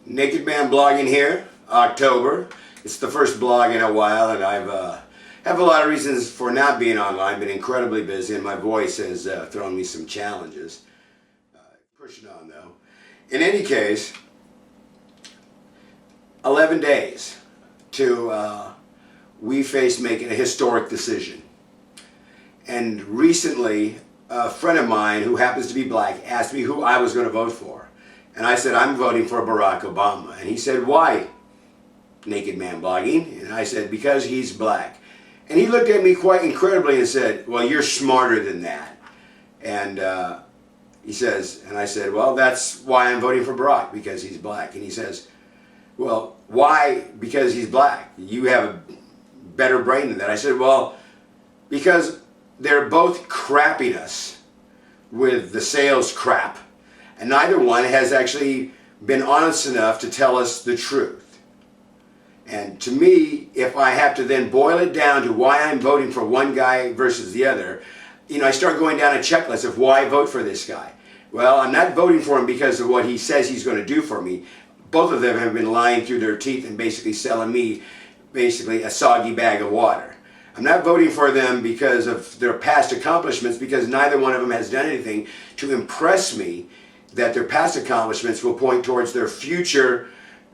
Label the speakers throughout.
Speaker 1: Naked Man blogging here, October. It's the first blog in a while, and I've have a lot of reasons for not being online. Been incredibly busy, and my voice has thrown me some challenges. Pushing on though. In any case, 11 days to we face making a historic decision. And recently, a friend of mine who happens to be black asked me who I was going to vote for. And I said, I'm voting for Barack Obama. And he said, why, Naked Man blogging? And I said, because he's black. And he looked at me quite incredibly and said, well, you're smarter than that. And he says, and I said, well, that's why I'm voting for Barack, because he's black. And he says, well, why? Because he's black. You have a better brain than that. I said, well, because they're both crapping us with the sales crap, and neither one has actually been honest enough to tell us the truth. And to me, if I have to then boil it down to why I'm voting for one guy versus the other, I start going down a checklist of why I vote for this guy. Well, I'm not voting for him because of what he says he's going to do for me. Both of them have been lying through their teeth and basically selling me basically a soggy bag of water. I'm not voting for them because of their past accomplishments, because neither one of them has done anything to impress me that their past accomplishments will point towards their future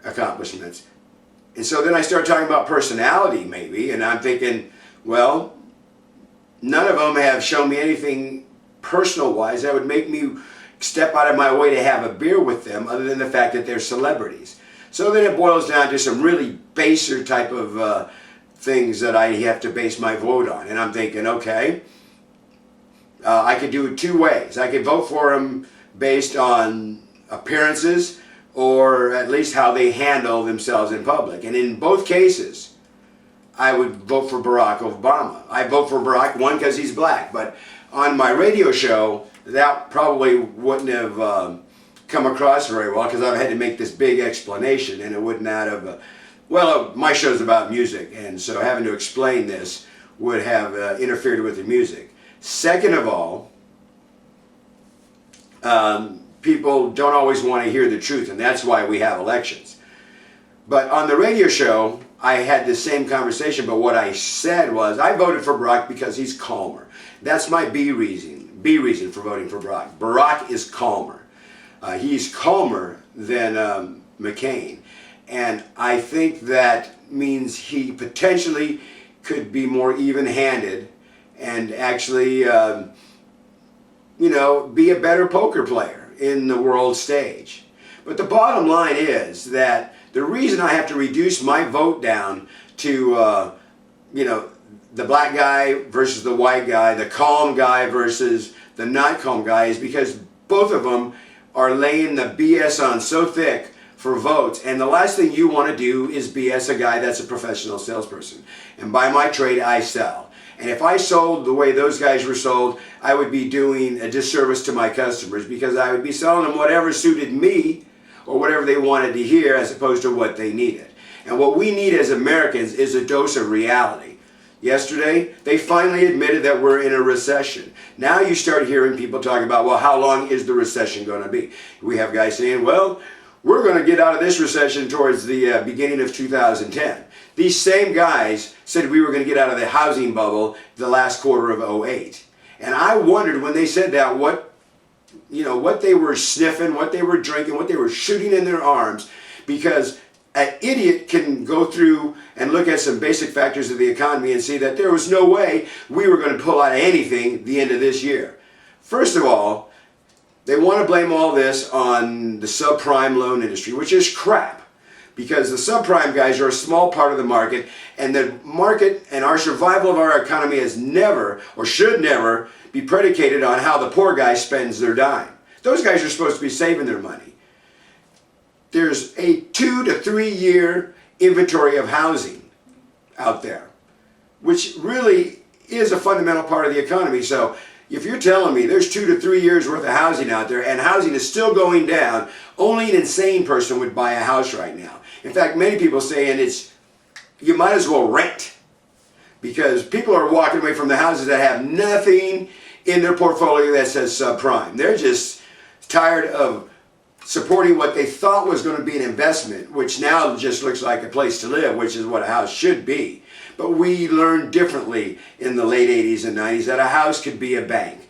Speaker 1: accomplishments. And so then I start talking about personality maybe, and I'm thinking, well, none of them have shown me anything personal-wise that would make me step out of my way to have a beer with them, other than the fact that they're celebrities. So then it boils down to some really baser type of things that I have to base my vote on. And I'm thinking, okay, I could do it two ways. I could vote for them based on appearances, or at least how they handle themselves in public. And in both cases, I would vote for Barack Obama. I vote for Barack, one, because he's black, but on my radio show, that probably wouldn't have come across very well, because I've had to make this big explanation, and it would not have, my show's about music, and so having to explain this would have interfered with the music. Second of all, people don't always want to hear the truth, and that's why we have elections. But on the radio show, I had the same conversation, but what I said was, I voted for Barack because he's calmer. That's my B reason for voting for Barack. Barack is calmer. He's calmer than McCain. And I think that means he potentially could be more even-handed and actually, be a better poker player in the world stage. But the bottom line is that the reason I have to reduce my vote down to, the black guy versus the white guy, the calm guy versus the not calm guy, is because both of them are laying the BS on so thick for votes, and the last thing you want to do is BS a guy that's a professional salesperson. And by my trade, I sell. And if I sold the way those guys were sold, I would be doing a disservice to my customers, because I would be selling them whatever suited me or whatever they wanted to hear, as opposed to what they needed. And what we need as Americans is a dose of reality. Yesterday, they finally admitted that we're in a recession. Now you start hearing people talking about, well, how long is the recession going to be? We have guys saying, well, we're going to get out of this recession towards the beginning of 2010. These same guys said we were going to get out of the housing bubble the last quarter of '08. And I wondered when they said that what they were sniffing, what they were drinking, what they were shooting in their arms, because an idiot can go through and look at some basic factors of the economy and see that there was no way we were going to pull out of anything the end of this year. First of all, they want to blame all this on the subprime loan industry, which is crap, because the subprime guys are a small part of the market, and the market and our survival of our economy has never, or should never, be predicated on how the poor guy spends their dime. Those guys are supposed to be saving their money. There's a 2 to 3 year inventory of housing out there, which really is a fundamental part of the economy. So if you're telling me there's 2 to 3 years worth of housing out there, and housing is still going down, only an insane person would buy a house right now. In fact, many people saying you might as well rent, because people are walking away from the houses that have nothing in their portfolio that says subprime. They're just tired of supporting what they thought was going to be an investment, which now just looks like a place to live, which is what a house should be. But we learned differently in the late 80s and 90s that a house could be a bank.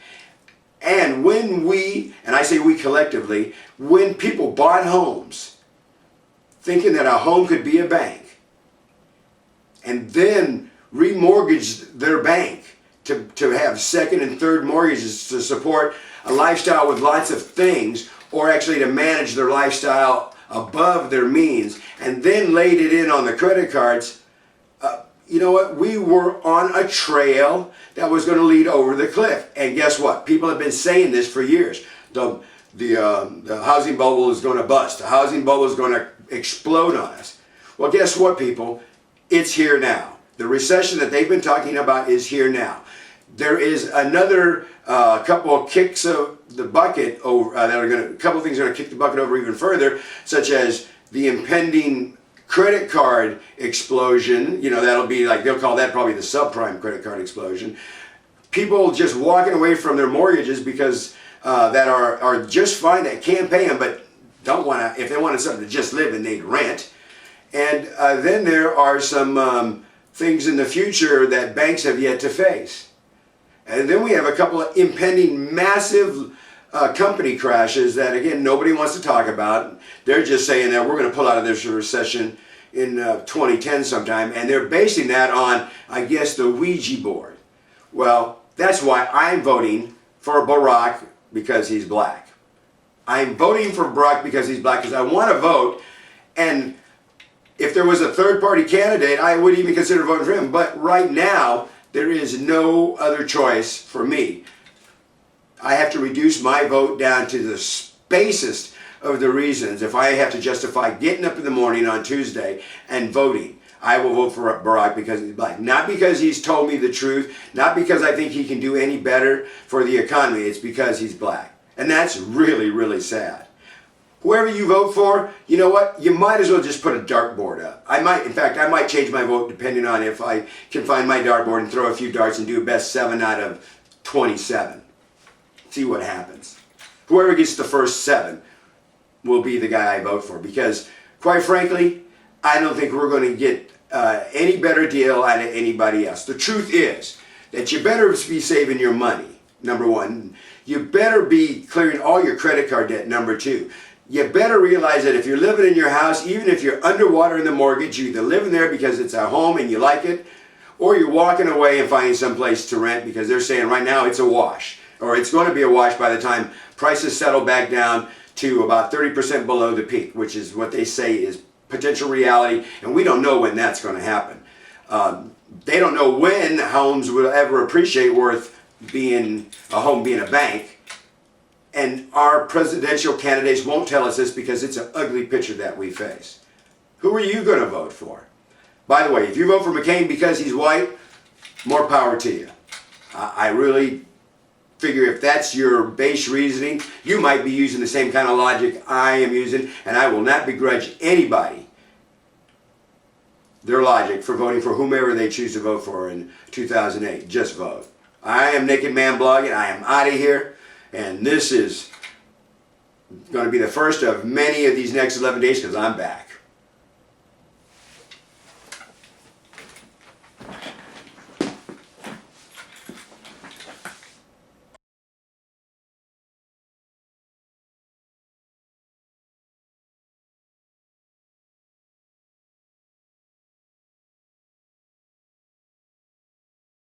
Speaker 1: And when we, and I say we collectively, when people bought homes thinking that a home could be a bank and then remortgaged their bank to have second and third mortgages to support a lifestyle with lots of things, or actually to manage their lifestyle above their means, and then laid it in on the credit cards, you know what? We were on a trail that was going to lead over the cliff. And guess what? People have been saying this for years. The housing bubble is going to bust. The housing bubble is going to explode on us. Well, guess what, people? It's here now. The recession that they've been talking about is here now. There is another couple of kicks of the bucket over a couple of things that are going to kick the bucket over even further, such as the impending credit card explosion. You know, that'll be like, they'll call that probably the subprime credit card explosion. People just walking away from their mortgages because that are just fine, that can't pay them, but don't want to, if they wanted something to just live in, they'd rent. And then there are some things in the future that banks have yet to face. And then we have a couple of impending massive company crashes that, again, nobody wants to talk about. They're just saying that we're going to pull out of this recession in 2010 sometime, and they're basing that on, I guess, the Ouija board. Well, that's why I'm voting for Barack, because he's black. I'm voting for Barack because he's black, because I want to vote, and if there was a third-party candidate, I wouldn't even consider voting for him. But right now, there is no other choice for me. I have to reduce my vote down to the basest of the reasons. If I have to justify getting up in the morning on Tuesday and voting, I will vote for Barack because he's black. Not because he's told me the truth, not because I think he can do any better for the economy. It's because he's black. And that's really, really sad. Whoever you vote for, you know what? You might as well just put a dartboard up. I might change my vote depending on if I can find my dartboard and throw a few darts and do a best 7 out of 27. See what happens. Whoever gets the first 7 will be the guy I vote for, because quite frankly, I don't think we're going to get any better deal out of anybody else. The truth is that you better be saving your money, number one. You better be clearing all your credit card debt, number 2. You better realize that if you're living in your house, even if you're underwater in the mortgage, you're either living there because it's a home and you like it, or you're walking away and finding some place to rent because they're saying right now it's a wash, or it's going to be a wash by the time prices settle back down to about 30% below the peak, which is what they say is potential reality, and we don't know when that's going to happen. They don't know when homes will ever appreciate worth being a home, being a bank. And our presidential candidates won't tell us this because it's an ugly picture that we face. Who are you going to vote for? By the way, if you vote for McCain because he's white, more power to you. I really figure if that's your base reasoning, you might be using the same kind of logic I am using, and I will not begrudge anybody their logic for voting for whomever they choose to vote for in 2008. Just vote. I am Naked Man Blogging. I am out of here. And this is going to be the first of many of these next 11 days because I'm back.